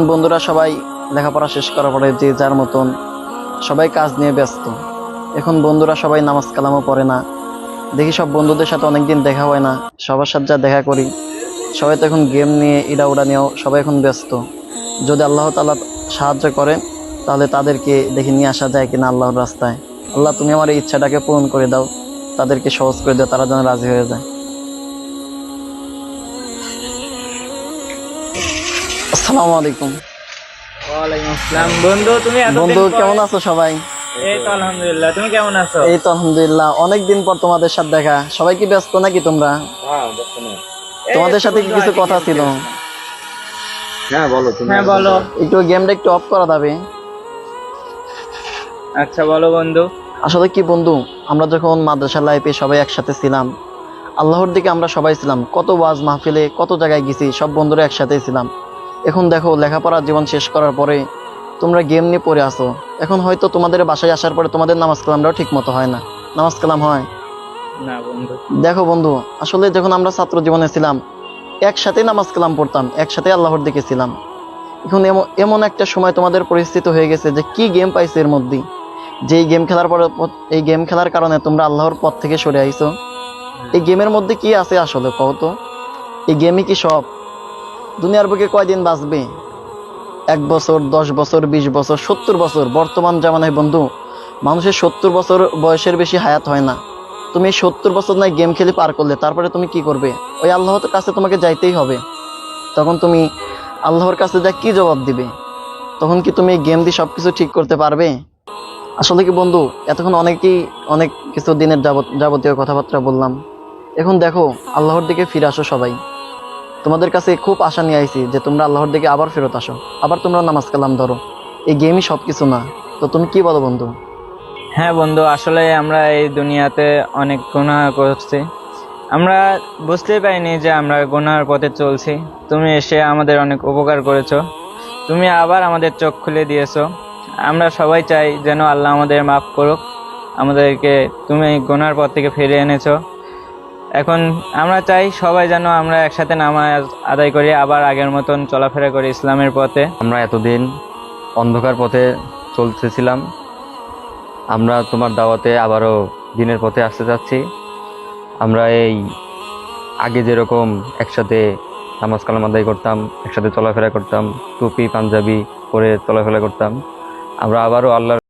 বন্ধুরা সবাই লেখাপড়া শেষ করার পরে যে যার মতন সবাই কাজ নিয়ে ব্যস্ত। এখন বন্ধুরা সবাই নামাজ কালামও পড়ে না। দেখি সব বন্ধুদের সাথে অনেকদিন দেখা হয় না, সবার সাথে যা দেখা করি সবাই তো এখন গেম নিয়ে ইডা উড়া নিয়েও সবাই এখন ব্যস্ত। যদি আল্লাহ তাআলা সাহায্য করেন তাহলে তাদেরকে দেখে নিয়ে আসা যায় কিনা আল্লাহর রাস্তায়। আল্লাহ তুমি আমার এই ইচ্ছাটাকে পূরণ করে দাও, তাদেরকে সহজ করে দাও, তারা যেন রাজি হয়ে যায়। আসসালামু আলাইকুম। ওয়ালাইকুম আসসালাম। বন্ধু তুমি বন্ধু কেমন আছো সবাই? এই তো আলহামদুলিল্লাহ, তুমি কেমন আছো? এই তো আলহামদুলিল্লাহ, অনেকদিন পর তোমাদের সাথে দেখা। সবাই কি ব্যস্ত নাকি তোমরা? তোমাদের সাথে কি কিছু কথা ছিল? হ্যাঁ বলো। একটু গেমটা একটু অফ করা যাবে? আচ্ছা বলো বন্ধু। আসলে কি বন্ধু, আমরা যখন মাদ্রাসা লাইফে সবাই একসাথে ছিলাম, আল্লাহর দিকে আমরা সবাই ছিলাম, কত ওয়াজ মাহফিলে কত জায়গায় গেছি, সব বন্ধুরা একসাথেই ছিলাম। এখন দেখো লেখাপড়া জীবন শেষ করার পরে তোমরা গেম নিয়ে পড়ে আসো। এখন হয়তো তোমাদের বাসায় আসার পরে তোমাদের নামাজ কালামটাও ঠিক মতো হয় না। নামাজ কালাম হয় না বন্ধু। দেখো বন্ধু, আসলে যখন আমরা ছাত্র জীবনে ছিলাম একসাথে নামাজ কালাম পড়তাম, একসাথে আল্লাহর দিকে ছিলাম। এখন এমন একটা সময় তোমাদের পরিস্থিতি হয়ে গেছে যে কি গেম পাইছে এর মধ্যে, যে এই গেম খেলার পরে এই গেম খেলার কারণে তোমরা আল্লাহর পথ থেকে সরে আইছো। এই গেমের মধ্যে কি আছে আসলে কও তো? এই গেমই কি সব? দুনিয়ার বুকে কয়দিন বাঁচবে? 1 বছর, 10 বছর, 20 বছর, 70 বছর। বর্তমান জামানায় বন্ধু মানুষের 70 বছর বয়সের বেশি হায়াত হয় না। তুমি 70 বছর নয় গেম খেলে পার করলে, তারপরে তুমি কি করবে? ওই আল্লাহর কাছে তোমাকে যাইতেই হবে। তখন তুমি আল্লাহর কাছে যা কি জবাব দিবে? তখন কি তুমি গেম দিয়ে সবকিছু ঠিক করতে পারবে? আসলে কি বন্ধু, এতক্ষণ অনেক কিছু দিনের যাবতীয় কথাবার্তা বললাম। এখন দেখো আল্লাহর দিকে ফিরে আসো সবাই। তোমাদের কাছে খুব আশা নিয়ে আইছি যে তোমরা আল্লাহর দিকে আবার ফেরত আসো, আবার তোমরা নামাজ কালাম ধরো। এই গেমই সবকিছু না। তো তুমি কি বলো বন্ধু? হ্যাঁ বন্ধু, আসলে আমরা এই দুনিয়াতে অনেক গুনাহ করছি, আমরা বুঝতেই পারিনি যে আমরা গুনাহর পথে চলছি। তুমি এসে আমাদের অনেক উপকার করেছো, তুমি আবার আমাদের চোখ খুলে দিয়েছো। আমরা সবাই চাই যেন আল্লাহ আমাদের মাফ করুক, আমাদেরকে তুমি গুনাহর পথ থেকে ফিরিয়ে এনেছো। এখন আমরা চাই সবাই যেন আমরা একসাথে নামাজ আদায় করি, আবার আগের মতন চলাফেরা করি ইসলামের পথে। আমরা এতদিন অন্ধকার পথে চলতেছিলাম, আমরা তোমার দাওয়াতে আবারও দিনের পথে আসতে চাচ্ছি। আমরা এই আগে যেরকম একসাথে নামাজ কালাম আদায় করতাম, একসাথে চলাফেরা করতাম, টুপি পাঞ্জাবি পরে চলাফেরা করতাম, আমরা আবারও আল্লাহর